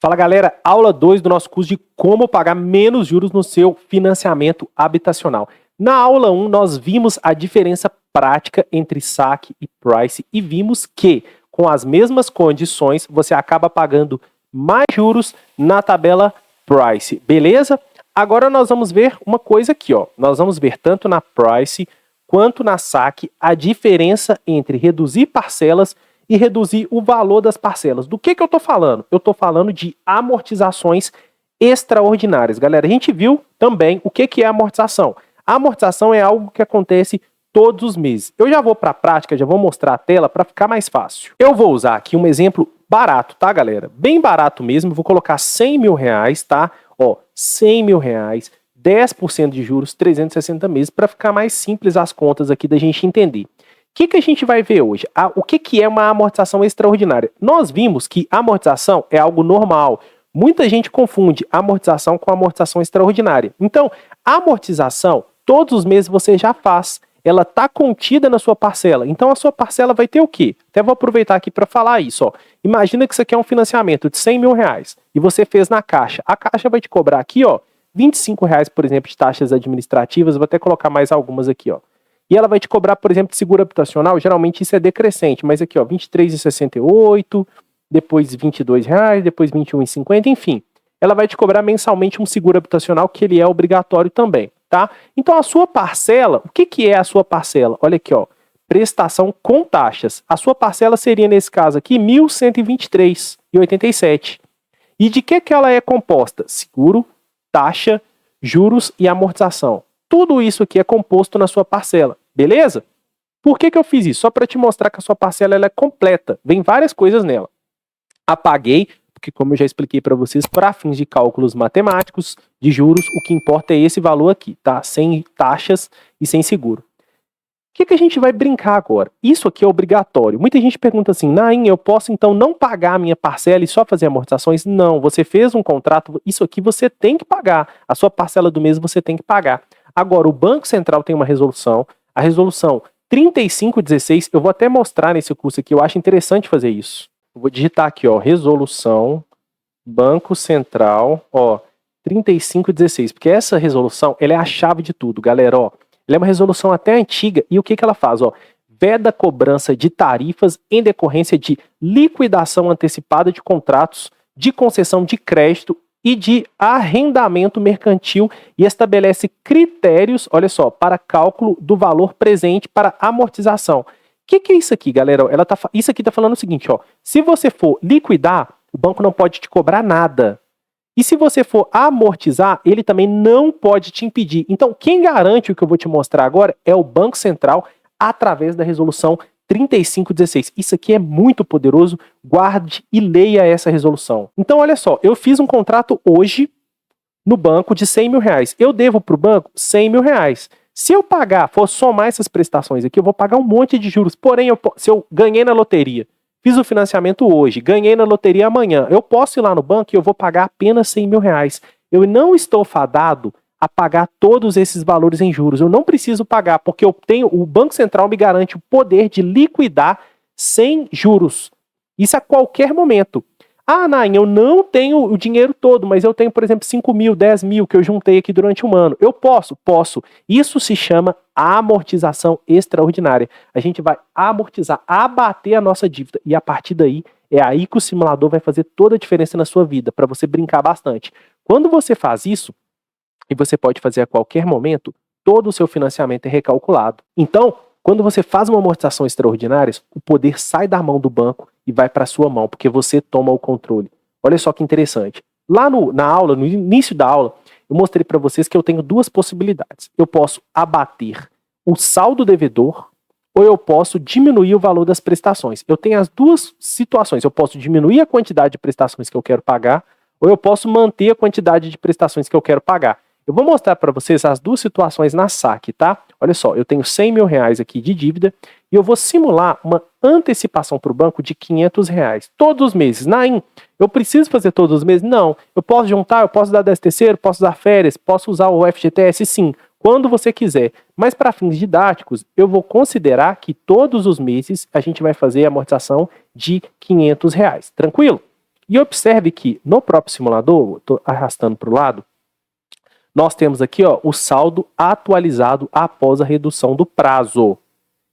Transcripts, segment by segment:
Fala galera, aula 2 do nosso curso de como pagar menos juros no seu financiamento habitacional. Na aula 1 nós vimos a diferença prática entre saque e price e vimos que com as mesmas condições você acaba pagando mais juros na tabela price, beleza? Agora nós vamos ver uma coisa aqui, ó. Nós vamos ver tanto na price quanto na saque a diferença entre reduzir parcelas e reduzir o valor das parcelas. Do que eu estou falando? Eu estou falando de amortizações extraordinárias. Galera, a gente viu também o que é amortização. A amortização é algo que acontece todos os meses. Eu já vou para a prática, já vou mostrar a tela para ficar mais fácil. Eu vou usar aqui um exemplo barato, tá, galera? Bem barato mesmo. Vou colocar 100 mil reais, tá? Ó, 100 mil reais, 10% de juros, 360 meses, para ficar mais simples as contas aqui da gente entender. O que a gente vai ver hoje? O que é uma amortização extraordinária? Nós vimos que amortização é algo normal. Muita gente confunde amortização com amortização extraordinária. Então, a amortização, todos os meses você já faz. Ela está contida na sua parcela. Então, a sua parcela vai ter o quê? Até vou aproveitar aqui para falar isso. Ó. Imagina que isso aqui é um financiamento de 100 mil reais e você fez na Caixa. A Caixa vai te cobrar aqui, ó, 25 reais, por exemplo, de taxas administrativas. Vou até colocar mais algumas aqui, ó. E ela vai te cobrar, por exemplo, de seguro habitacional, geralmente isso é decrescente, mas aqui, ó, R$ 23,68, depois R$ 22, depois R$ 21,50, enfim. Ela vai te cobrar mensalmente um seguro habitacional, que ele é obrigatório também, tá? Então, a sua parcela, o que é a sua parcela? Olha aqui, ó, prestação com taxas. A sua parcela seria, nesse caso aqui, R$ 1.123,87. E de que ela é composta? Seguro, taxa, juros e amortização. Tudo isso aqui é composto na sua parcela, beleza? Por que eu fiz isso? Só para te mostrar que a sua parcela ela é completa. Vem várias coisas nela. Apaguei, porque como eu já expliquei para vocês, para fins de cálculos matemáticos de juros, o que importa é esse valor aqui, tá? Sem taxas e sem seguro. O que a gente vai brincar agora? Isso aqui é obrigatório. Muita gente pergunta assim, Nain, eu posso então não pagar a minha parcela e só fazer amortizações? Não, você fez um contrato, isso aqui você tem que pagar. A sua parcela do mês você tem que pagar. Agora, o Banco Central tem uma resolução, a resolução 3516, eu vou até mostrar nesse curso aqui, eu acho interessante fazer isso. Eu vou digitar aqui, ó, resolução, Banco Central, ó, 3516, porque essa resolução, ela é a chave de tudo, galera, ó. Ela é uma resolução até antiga, e o que ela faz, ó? Veda cobrança de tarifas em decorrência de liquidação antecipada de contratos, de concessão de crédito e de arrendamento mercantil e estabelece critérios, olha só, para cálculo do valor presente para amortização. O que é isso aqui, galera? Isso aqui está falando o seguinte, ó, se você for liquidar, o banco não pode te cobrar nada. E se você for amortizar, ele também não pode te impedir. Então, quem garante o que eu vou te mostrar agora é o Banco Central através da resolução 3516. Isso aqui é muito poderoso, guarde e leia essa resolução. Então, olha só, eu fiz um contrato hoje no banco de 100 mil reais. Eu devo para o banco 100 mil reais. Se eu pagar, for somar essas prestações aqui, eu vou pagar um monte de juros. Porém, se eu ganhei na loteria, fiz o financiamento hoje, ganhei na loteria amanhã, eu posso ir lá no banco e eu vou pagar apenas 100 mil reais. Eu não estou fadado a pagar todos esses valores em juros. Eu não preciso pagar, porque o Banco Central me garante o poder de liquidar sem juros. Isso a qualquer momento. Ah, Nain, eu não tenho o dinheiro todo, mas eu tenho, por exemplo, 5 mil, 10 mil que eu juntei aqui durante um ano. Eu posso? Posso. Isso se chama amortização extraordinária. A gente vai amortizar, abater a nossa dívida. E a partir daí, é aí que o simulador vai fazer toda a diferença na sua vida, para você brincar bastante. Quando você faz isso, e você pode fazer a qualquer momento, todo o seu financiamento é recalculado. Então, quando você faz uma amortização extraordinária, o poder sai da mão do banco e vai para a sua mão, porque você toma o controle. Olha só que interessante. Lá na aula, no início da aula, eu mostrei para vocês que eu tenho duas possibilidades. Eu posso abater o saldo devedor ou eu posso diminuir o valor das prestações. Eu tenho as duas situações. Eu posso diminuir a quantidade de prestações que eu quero pagar ou eu posso manter a quantidade de prestações que eu quero pagar. Eu vou mostrar para vocês as duas situações na saque, tá? Olha só, eu tenho 100 mil reais aqui de dívida e eu vou simular uma antecipação para o banco de 500 reais todos os meses. Nain, eu preciso fazer todos os meses? Não. Eu posso juntar, eu posso dar 10º, posso dar férias, posso usar o FGTS? Sim, quando você quiser. Mas para fins didáticos, eu vou considerar que todos os meses a gente vai fazer a amortização de 500 reais. Tranquilo? E observe que no próprio simulador, estou arrastando para o lado, nós temos aqui ó, o saldo atualizado após a redução do prazo.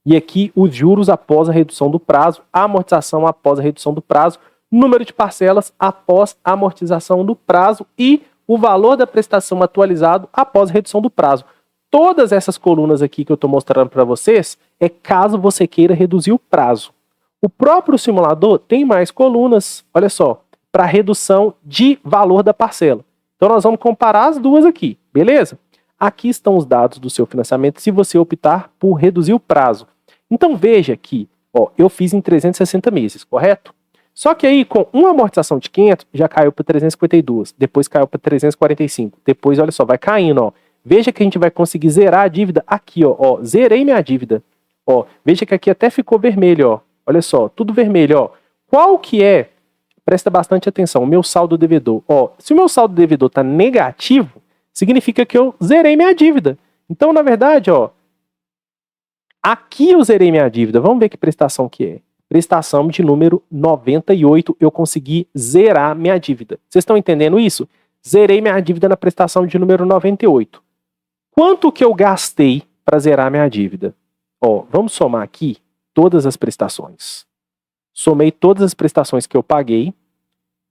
E aqui os juros após a redução do prazo, a amortização após a redução do prazo, número de parcelas após a amortização do prazo e o valor da prestação atualizado após a redução do prazo. Todas essas colunas aqui que eu estou mostrando para vocês é caso você queira reduzir o prazo. O próprio simulador tem mais colunas, olha só, para redução de valor da parcela. Então nós vamos comparar as duas aqui, beleza? Aqui estão os dados do seu financiamento se você optar por reduzir o prazo. Então veja que ó, eu fiz em 360 meses, correto? Só que aí com uma amortização de 500 já caiu para 352, depois caiu para 345, depois olha só, vai caindo, ó. Veja que a gente vai conseguir zerar a dívida aqui, ó, zerei minha dívida. Ó, veja que aqui até ficou vermelho, ó. Olha só, tudo vermelho, ó. Qual que é? Presta bastante atenção, o meu saldo devedor. Ó, se o meu saldo devedor está negativo, significa que eu zerei minha dívida. Então, na verdade, ó, aqui eu zerei minha dívida. Vamos ver que prestação que é. Prestação de número 98, eu consegui zerar minha dívida. Vocês estão entendendo isso? Zerei minha dívida na prestação de número 98. Quanto que eu gastei para zerar minha dívida? Ó, vamos somar aqui todas as prestações. Somei todas as prestações que eu paguei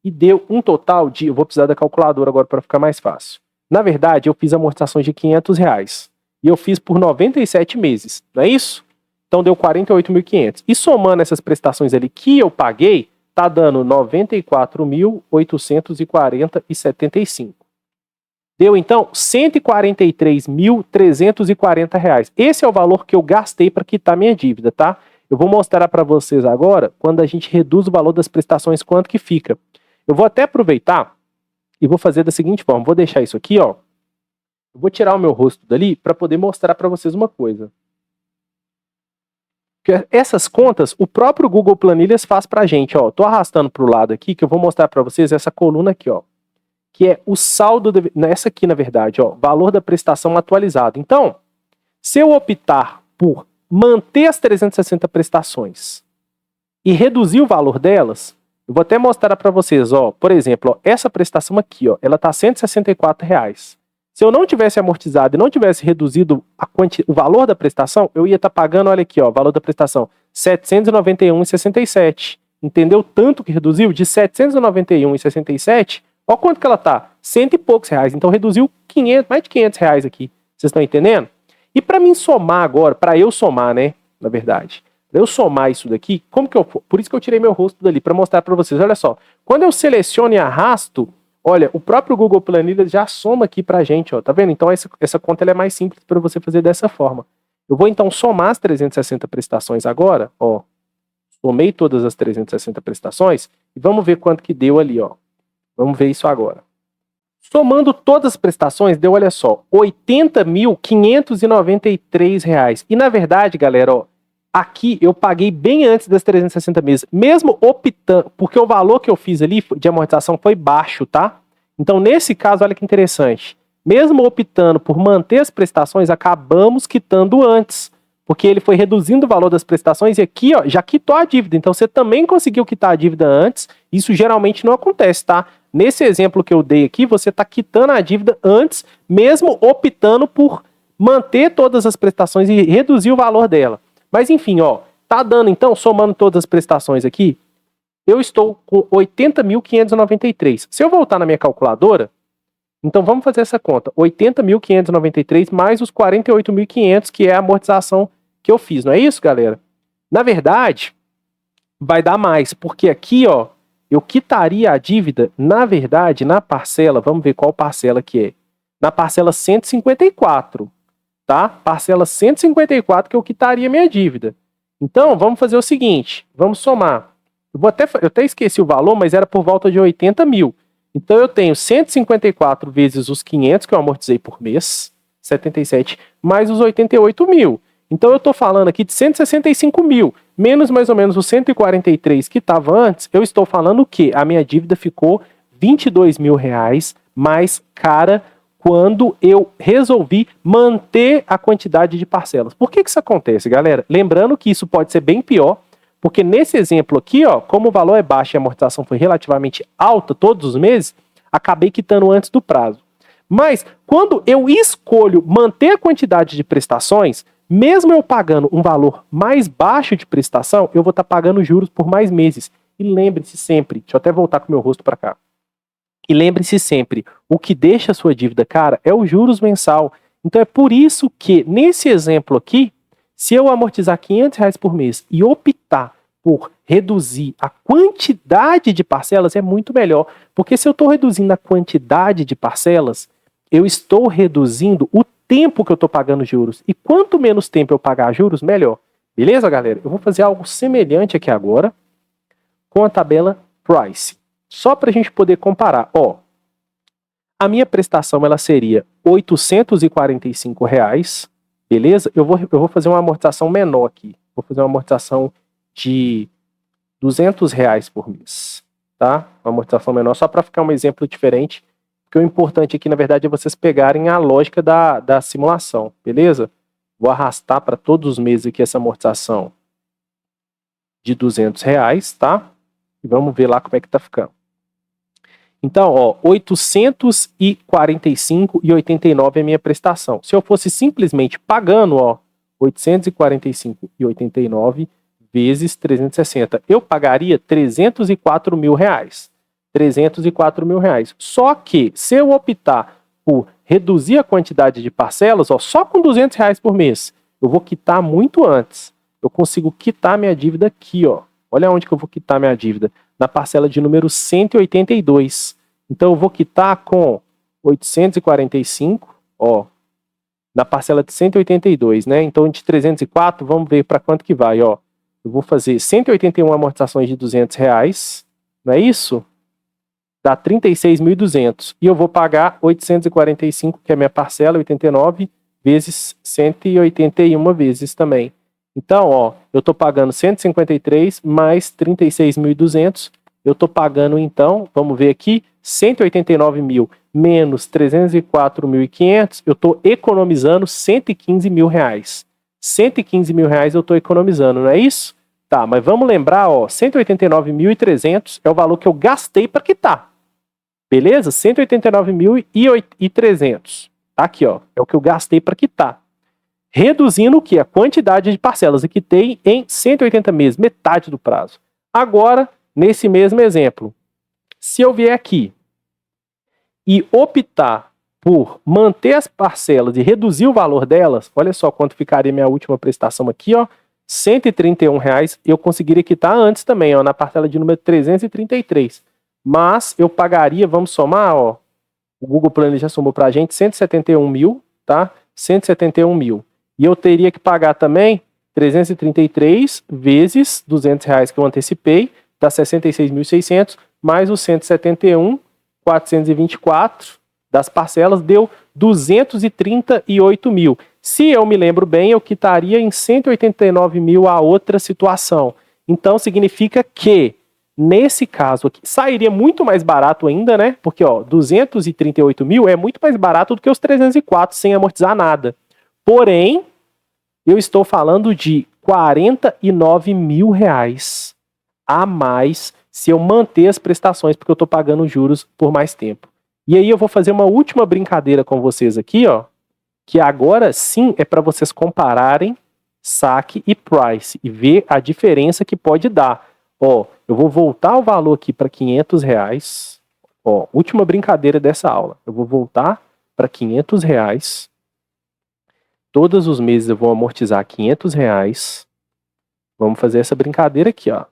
e deu um total de... Eu vou precisar da calculadora agora para ficar mais fácil. Na verdade, eu fiz amortizações de R$500 e eu fiz por 97 meses, não é isso? Então deu 48.500. E somando essas prestações ali que eu paguei, tá dando 94.840,75. Deu então R$143.340. Esse é o valor que eu gastei para quitar minha dívida, tá? Eu vou mostrar para vocês agora, quando a gente reduz o valor das prestações, quanto que fica. Eu vou até aproveitar e vou fazer da seguinte forma. Vou deixar isso aqui, ó. Eu vou tirar o meu rosto dali para poder mostrar para vocês uma coisa. Porque essas contas, o próprio Google Planilhas faz para a gente, ó. Tô arrastando para o lado aqui, que eu vou mostrar para vocês essa coluna aqui, ó. Que é o saldo, nessa aqui, na verdade, ó. Valor da prestação atualizado. Então, se eu optar por manter as 360 prestações e reduzir o valor delas, eu vou até mostrar para vocês, ó, por exemplo, ó, essa prestação aqui, ó, ela tá R$164. Se eu não tivesse amortizado e não tivesse reduzido o valor da prestação, eu ia estar pagando, olha aqui, ó, valor da prestação, R$791,67. Entendeu? Tanto que reduziu de R$791,67, ó quanto que ela tá, cento e poucos reais. Então reduziu 500, mais de R$500 aqui. Vocês estão entendendo? E para mim somar agora, para eu somar, né, na verdade, para eu somar isso daqui, como que eu... Por isso que eu tirei meu rosto dali, para mostrar para vocês. Olha só, quando eu seleciono e arrasto, olha, o próprio Google Planilhas já soma aqui pra gente, ó, tá vendo? Então essa conta ela é mais simples para você fazer dessa forma. Eu vou então somar as 360 prestações agora, ó. Somei todas as 360 prestações e vamos ver quanto que deu ali, ó. Vamos ver isso agora. Somando todas as prestações, deu, olha só, R$80.593. E na verdade, galera, ó, aqui eu paguei bem antes das 360 meses, mesmo optando, porque o valor que eu fiz ali de amortização foi baixo, tá? Então, nesse caso, olha que interessante. Mesmo optando por manter as prestações, acabamos quitando antes, porque ele foi reduzindo o valor das prestações e aqui, ó, já quitou a dívida. Então, você também conseguiu quitar a dívida antes. Isso geralmente não acontece, tá? Nesse exemplo que eu dei aqui, você está quitando a dívida antes, mesmo optando por manter todas as prestações e reduzir o valor dela. Mas enfim, ó, tá dando então, somando todas as prestações aqui, eu estou com 80.593. Se eu voltar na minha calculadora, então vamos fazer essa conta. 80.593 mais os 48.500, que é a amortização que eu fiz, não é isso, galera? Na verdade, vai dar mais, porque aqui, ó, eu quitaria a dívida, na verdade, na parcela, vamos ver qual parcela que é. Na parcela 154, tá? Parcela 154 que eu quitaria minha dívida. Então, vamos fazer o seguinte, vamos somar. Eu até esqueci o valor, mas era por volta de 80 mil. Então, eu tenho 154 vezes os 500 que eu amortizei por mês, 77, mais os 88 mil. Então, eu estou falando aqui de 165 mil, menos mais ou menos os 143 que estava antes, eu estou falando que a minha dívida ficou R$22.000 mais cara quando eu resolvi manter a quantidade de parcelas. Por que isso acontece, galera? Lembrando que isso pode ser bem pior, Porque nesse exemplo aqui, ó, como o valor é baixo e a amortização foi relativamente alta todos os meses, acabei quitando antes do prazo. Mas quando eu escolho manter a quantidade de prestações, mesmo eu pagando um valor mais baixo de prestação, eu vou estar pagando juros por mais meses. E lembre-se sempre, deixa eu até voltar com o meu rosto para cá. E lembre-se sempre, o que deixa a sua dívida cara é o juros mensal. Então é por isso que, nesse exemplo aqui, se eu amortizar R$ 500 por mês e optar por reduzir a quantidade de parcelas, é muito melhor. Porque se eu estou reduzindo a quantidade de parcelas, eu estou reduzindo o tempo que eu estou pagando juros. E quanto menos tempo eu pagar juros, melhor. Beleza, galera? Eu vou fazer algo semelhante aqui agora com a tabela Price. Só para a gente poder comparar. Ó, a minha prestação ela seria R$ 845, beleza? Eu vou fazer uma amortização menor aqui. Vou fazer uma amortização de R$ 200 por mês, tá? Uma amortização menor, só para ficar um exemplo diferente. Porque o importante aqui, na verdade, é vocês pegarem a lógica da simulação, beleza? Vou arrastar para todos os meses aqui essa amortização de R$ 200, tá? E vamos ver lá como é que tá ficando. Então, ó, 845,89 é a minha prestação. Se eu fosse simplesmente pagando, ó, 845,89 vezes 360, eu pagaria R$ 304 mil. R$ 304 mil. Só que, se eu optar por reduzir a quantidade de parcelas, ó, só com R$ 200 por mês, eu vou quitar muito antes. Eu consigo quitar minha dívida aqui, ó. Olha onde que eu vou quitar minha dívida. Na parcela de número 182. Então, eu vou quitar com 845, ó, na parcela de 182, né? Então, de 304, vamos ver para quanto que vai, ó. Eu vou fazer 181 amortizações de R$ 200, não é isso? Dá 36.200. E eu vou pagar 845, que é a minha parcela, 89, vezes 181 vezes também. Então, ó, eu estou pagando 153 mais 36.200. Eu estou pagando, então, vamos ver aqui, 189 mil menos 304.500. Eu estou economizando 115 mil reais. 115 mil reais eu estou economizando, não é isso? Tá, mas vamos lembrar, ó, 189.300 é o valor que eu gastei para quitar. Beleza? 189.300. Tá aqui, ó, é o que eu gastei para quitar. Reduzindo o que? A quantidade de parcelas. Eu quitei em 180 meses, metade do prazo. Agora, nesse mesmo exemplo, se eu vier aqui e optar por manter as parcelas e reduzir o valor delas, olha só quanto ficaria minha última prestação aqui, ó, R$ 131, eu conseguiria quitar antes também, ó, na parcela de número 333. Mas eu pagaria, vamos somar, ó, o Google Plano já somou pra gente, 171 mil, tá? 171 mil. E eu teria que pagar também 333 vezes R$ 200 que eu antecipei, dá 66.600, mais os 171.424 das parcelas, deu 238 mil. Se eu me lembro bem, eu quitaria em 189 mil a outra situação. Então, significa que, nesse caso aqui, sairia muito mais barato ainda, né? Porque, ó, 238 mil é muito mais barato do que os 304, sem amortizar nada. Porém, eu estou falando de 49 mil reais a mais se eu manter as prestações, porque eu estou pagando juros por mais tempo. E aí eu vou fazer uma última brincadeira com vocês aqui, ó, que agora sim é para vocês compararem saque e price e ver a diferença que pode dar. Ó, eu vou voltar o valor aqui para 500 reais. Ó, última brincadeira dessa aula. Eu vou voltar para 500 reais. Todos os meses eu vou amortizar 500 reais. Vamos fazer essa brincadeira aqui, ó.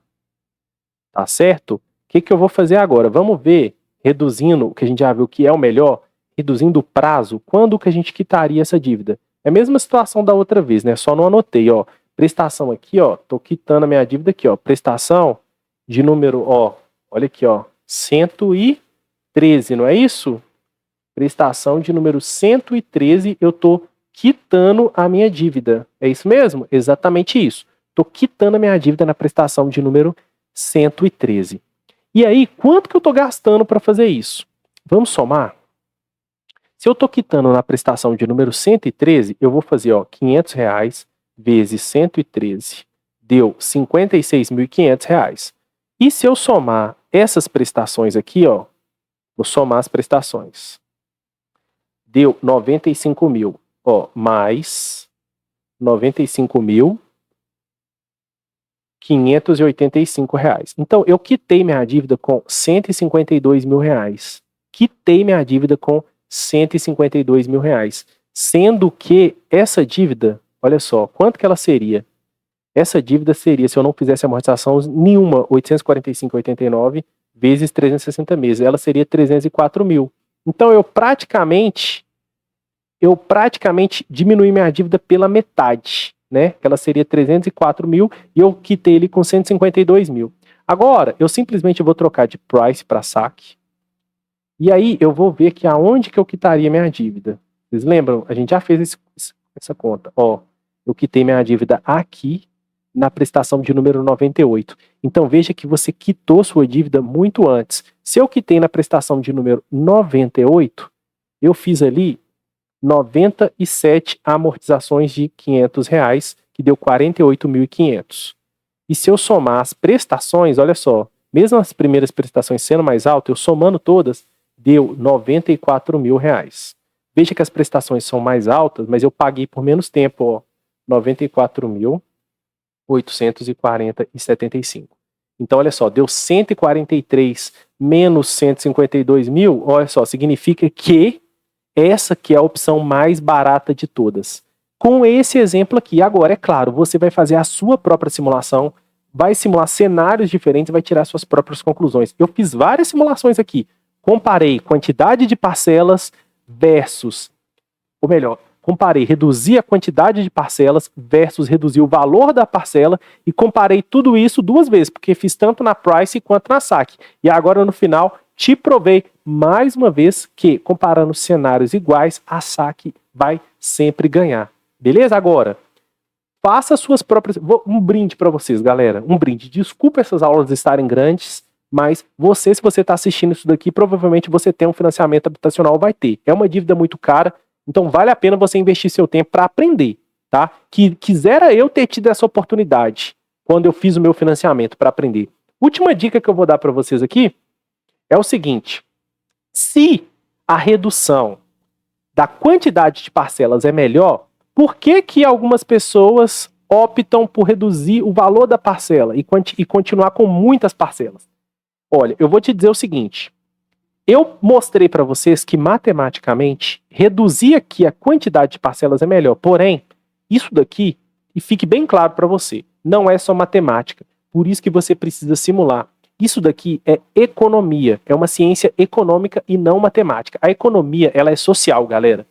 Tá certo? O que eu vou fazer agora? Vamos ver, reduzindo, o que a gente já viu que é o melhor, reduzindo o prazo, quando que a gente quitaria essa dívida? É a mesma situação da outra vez, né? Só não anotei, ó. Prestação aqui, ó. Tô quitando a minha dívida aqui, ó. Prestação de número, ó. Olha aqui, ó. 113, não é isso? Prestação de número 113, eu tô quitando a minha dívida. É isso mesmo? Exatamente isso. Tô quitando a minha dívida na prestação de número 113. E aí, quanto que eu tô gastando para fazer isso? Vamos somar? Se eu tô quitando na prestação de número 113, eu vou fazer, ó, 500 reais vezes 113 deu R$ 56.500. E se eu somar essas prestações aqui, ó, vou somar as prestações. Deu 95 mil, ó, mais 95.585 reais. Então, eu quitei minha dívida com R$ 152 mil. Quitei minha dívida com R$ 152 mil. Sendo que essa dívida, olha só, quanto que ela seria? Essa dívida seria, se eu não fizesse amortização nenhuma, 845,89 vezes 360 meses. Ela seria 304 mil. Então, eu praticamente diminui minha dívida pela metade, né? Ela seria 304 mil e eu quitei ele com 152 mil. Agora, eu simplesmente vou trocar de price para saque. E aí, eu vou ver que aonde que eu quitaria minha dívida. Vocês lembram? A gente já fez essa conta. Ó, eu quitei minha dívida aqui, na prestação de número 98. Então, veja que você quitou sua dívida muito antes. Se eu quitei na prestação de número 98, eu fiz ali 97 amortizações de R$ 500, que deu 48.500. E se eu somar as prestações, olha só, mesmo as primeiras prestações sendo mais altas, eu somando todas, deu R$ 94 mil. Veja que as prestações são mais altas, mas eu paguei por menos tempo, ó, 94.840,75. Então, olha só, deu 143 menos 152 mil, olha só, significa que essa que é a opção mais barata de todas. Com esse exemplo aqui, agora, é claro, você vai fazer a sua própria simulação, vai simular cenários diferentes, vai tirar suas próprias conclusões. Eu fiz várias simulações aqui, comparei quantidade de parcelas versus, ou melhor, comparei, reduzi a quantidade de parcelas versus reduzir o valor da parcela e comparei tudo isso duas vezes, porque fiz tanto na price quanto na saque. E agora no final te provei mais uma vez que comparando cenários iguais, a saque vai sempre ganhar. Beleza? Agora, faça suas próprias... Um brinde para vocês, galera. Um brinde. Desculpa essas aulas estarem grandes, mas você, se você está assistindo isso daqui, provavelmente você tem um financiamento habitacional, vai ter. É uma dívida muito cara, então vale a pena você investir seu tempo para aprender, tá? Quisera eu ter tido essa oportunidade quando eu fiz o meu financiamento para aprender. Última dica que eu vou dar para vocês aqui é o seguinte: se a redução da quantidade de parcelas é melhor, por que algumas pessoas optam por reduzir o valor da parcela e continuar com muitas parcelas? Olha, eu vou te dizer o seguinte: eu mostrei para vocês que matematicamente reduzir aqui a quantidade de parcelas é melhor. Porém, isso daqui, e fique bem claro para você, não é só matemática. Por isso que você precisa simular. Isso daqui é economia, é uma ciência econômica e não matemática. A economia, ela é social, galera.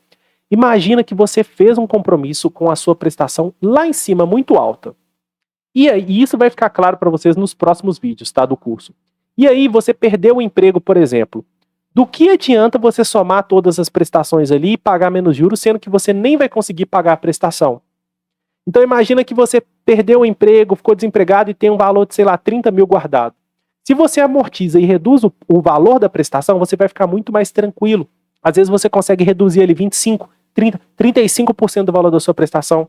Imagina que você fez um compromisso com a sua prestação lá em cima, muito alta. E isso vai ficar claro para vocês nos próximos vídeos, tá, do curso. E aí você perdeu o emprego, por exemplo. Do que adianta você somar todas as prestações ali e pagar menos juros, sendo que você nem vai conseguir pagar a prestação? Então imagina que você perdeu o emprego, ficou desempregado e tem um valor de, sei lá, 30 mil guardado. Se você amortiza e reduz o valor da prestação, você vai ficar muito mais tranquilo. Às vezes você consegue reduzir ali 25, 30, 35% do valor da sua prestação.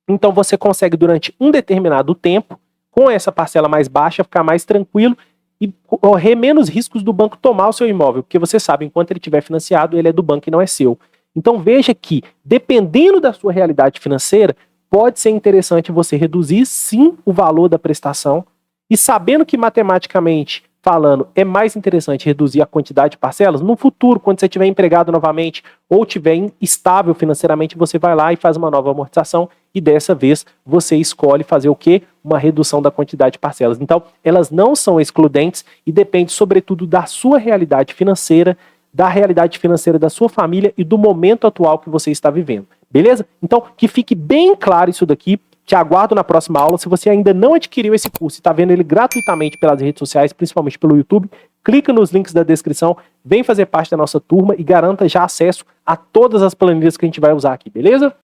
Então você consegue, durante um determinado tempo, com essa parcela mais baixa, ficar mais tranquilo e correr menos riscos do banco tomar o seu imóvel, porque você sabe, enquanto ele estiver financiado, ele é do banco e não é seu. Então veja que, dependendo da sua realidade financeira, pode ser interessante você reduzir sim o valor da prestação, e sabendo que matematicamente falando é mais interessante reduzir a quantidade de parcelas, no futuro, quando você estiver empregado novamente ou estiver estável financeiramente, você vai lá e faz uma nova amortização e dessa vez você escolhe fazer o quê? Uma redução da quantidade de parcelas. Então, elas não são excludentes e depende sobretudo da sua realidade financeira, da realidade financeira da sua família e do momento atual que você está vivendo. Beleza? Então, que fique bem claro isso daqui. Te aguardo na próxima aula. Se você ainda não adquiriu esse curso e está vendo ele gratuitamente pelas redes sociais, principalmente pelo YouTube, clica nos links da descrição, vem fazer parte da nossa turma e garanta já acesso a todas as planilhas que a gente vai usar aqui, beleza?